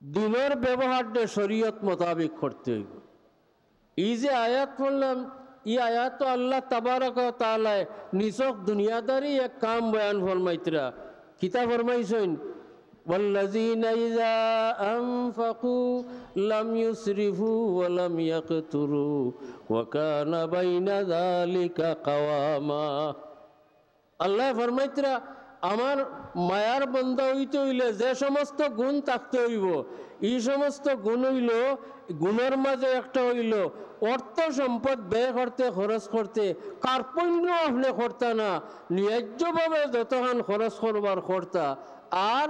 দিনের ব্যবহারটা শরীয়ত মোতাবিক করতে হইব। এই যে আয়াত পড়লাম, এই আয়াত তো আল্লাহ তাবারক ওয়া তাআলা নিছক দুনিয়াদারি এক কাম বয়ান ফরমাইতরা। কিতা ফরমাইছেন? والذين إذا أنفقوا لم يسرفوا ولم يقتروا وكان بين ذلك قواما। আল্লাহ ফরমাইতরা আমার মায়ার বান্দা হইতে হইলে যে সমস্ত গুণ থাকতে হইব, এই সমস্ত গুণ হইল, গুণের মাঝে একটা হইল অর্থ সম্পদ ব্যয় করতে, খরচ করতে কার্পণ্য আপনি করতা না, ন্যায্যভাবে যতক্ষণ খরচ করবার করতা, আর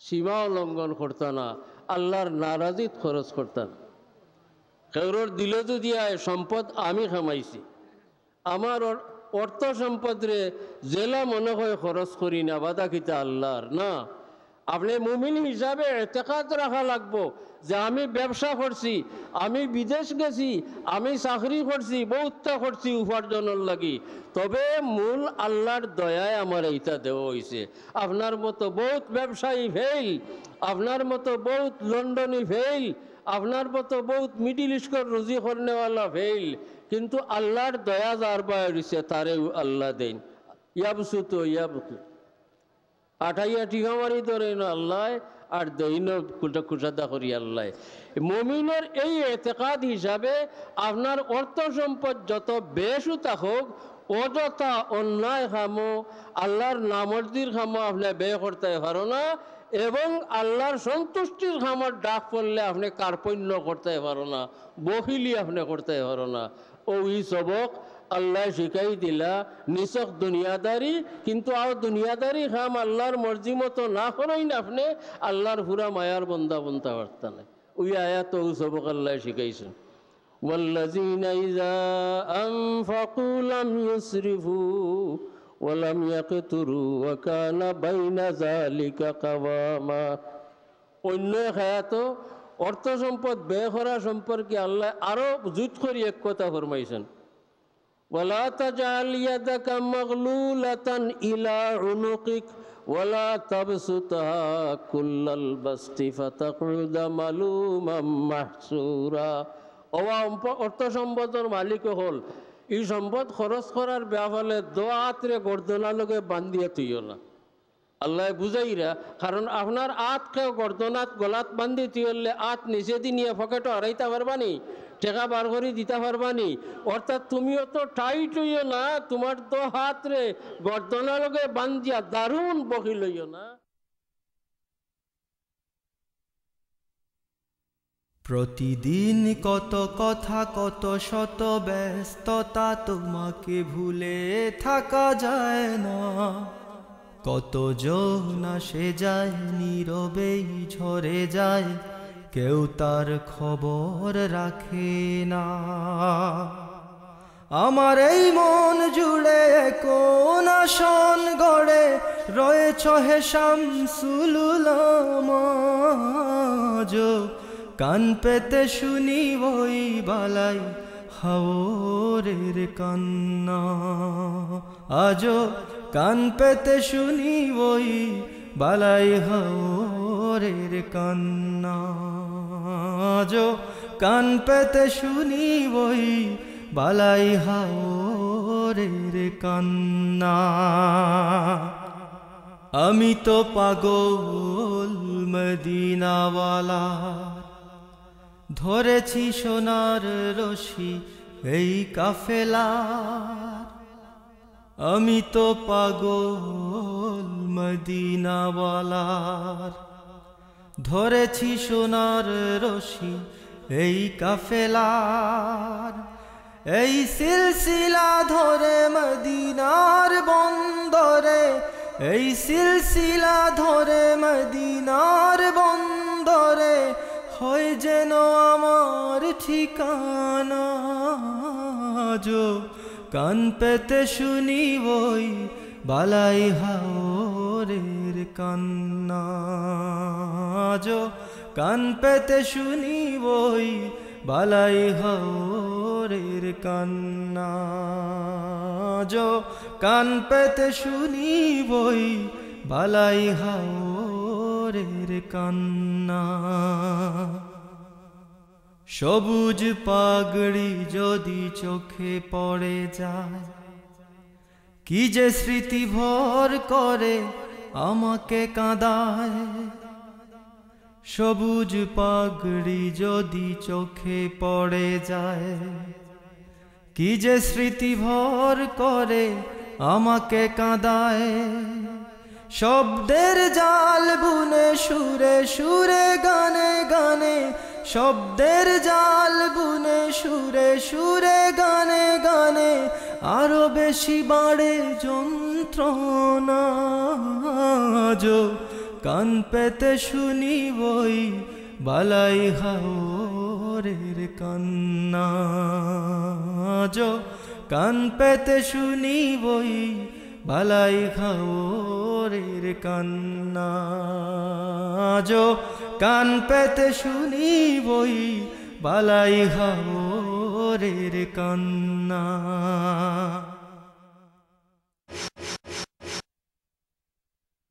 সীমা উল্লঙ্ঘন করতা না, আল্লাহর নারাজিত খরচ করতা না। কেউর দিল যদি আয় সম্পদ আমি কামাইছি, আমার অর্থ সম্পদরে জেলা মনে হয় খরচ করি না, বাধা কিতা আল্লাহর না। আপনি মুমিন হিসাবে এতেকাদ রাখা লাগবো যে আমি ব্যবসা করছি, আমি বিদেশ গেছি, আমি চাকরি করছি, বহুতটা করছি উপার্জনের লাগি, তবে মূল আল্লাহর দয়ায় আমার এইটা দেওয়া হয়েছে। আপনার মতো বহুত ব্যবসায়ী ফেল, আপনার মতো বহুত লন্ডনী ফেল, আপনার মতো বহুত মিডিল ইস্টর রুজি করনেওয়ালা ফেল, কিন্তু আল্লাহর দয়া যার পায়ে রয়েছে তারেও আল্লাহ দেন। ইয়াবসুতো ইয়াবতু আঠাইয়া টিকা মারি ধরে না আল্লাহ, আর দৈন কুসাদা করি আল্লাহ। মুমিনের এই এতেকাদ হিসাবে আপনার অর্থ সম্পদ যত বেশু থাকুক, অযথা অন্যায় খামো, আল্লাহর নামর্দির খামো আপনি ব্যয় করতে পারো না, এবং আল্লাহর সন্তুষ্টির খামর ডাক পড়লে আপনি কার্পণ্য করতে পারো না, বহিলি আপনি করতে পারো না। ওই সবক আল্লাহ শিখাই দিলা নিছক দুনিয়াদারি, কিন্তু আর দুনিয়াদারি খাম আল্লাহর মর্জি মতো না করেই না আপনি আল্লাহর পুরা মায়ার বন্দা বনতে পারতেন না। ওই আয়াত ওই সবক আল্লাহ শিখাইছেন। والذين إذا أنفقوا لم يسرفوا ولم يقتروا وكان بين ذلك قواما। অন্য আয়াত অর্থ সম্পদ ব্যয় করা সম্পর্কে আল্লাহ আরো জুত করে এক কথা ফরমাইছেন, ওয়ালা তাজাল ইয়াদাকা মাগলুলাতান ইলা উনুকিক ওয়ালা তাবসুতহা কুল্লাল বাসতি ফাতাকুদা মালুমাম মাহসুরা। অর্থ সম্পদের মালিক হল, এই সম্পদ খরচ করার ব্যাপারে দোয়াতরে গর্দনালকে বান্ধিয়া তুইও না। আল্লাহ বুঝাইরা, কারণ আপনার আতকে গর্দনাত গলাত বান্ধি তুইলে আত নিচে দি নিয়ে পকেটও হারাইতে পারবানি, টেকা বার করে দিতে পারবানি। অর্থাৎ তুমিও তো টাইট হইও না, তোমার তো হাত রে গর্দনালকে বান্ধিয়া দারুণ বকি লইও না। প্রতিদিন কত কথা, কত শত ব্যস্ততা, তোমাকে ভুলে থাকা যায় না। কত জন আসে যায়, নীরবেই ঝরে যায়, কেউ তার খবর রাখে না। আমার এই মন জুড়ে কোন আসন গড়ে রয়েছ হে শামসুল উলামা। কান পেতে শুনি ওই বালাই হাওরের কান্না, আজো কান পেতে শুনি ওই বালাই হাওরের কান্না, আজো কান পেতে শুনি ওই বালাই হাওরের কান্না। আমি তো পাগল মদিনাওয়ালা, ধরেছি সোনার রশি এই কাফেলার। আমি তো পাগল মদিনাওয়ালার, ধরেছি সোনার রশি এই কাফেলার। এই সিলসিলা ধরে মদিনার বন্দরে, এই সিলসিলা ধরে মদিনার বন্দরে, হয় যেন আমার ঠিকানা। যো কান পেতে শুনি ওই বালাই হাওরের কান্না, যো কান পেতে শুনি ওই বালাই হাওরের কান্না, যো কান পেতে শুনি ওই বালাই হাওরের হাওরের কান্না। সবুজ পাগড়ি যদি চোখে পড়ে যায়, কি যে স্মৃতি ভর করে আমাকে কাঁদায়। সবুজ পাগড়ি যদি চোখে পড়ে যায়, কি যে স্মৃতি ভর করে আমাকে কাঁদায়। শব্দের জাল বুনে সুরে সুরে গানে গানে, শব্দের জাল বুনে সুরে সুরে গানে গানে, আরো বেশি বাড়ে যন্ত্রণা। আজো কান পেতে শুনি বই বালাই হাওরের কান্না। আজো কান পেতে শুনি বই বালাই হাওরের কান্না। আজো কান পেতে শুনি বই বালাই হাওরের কান্না।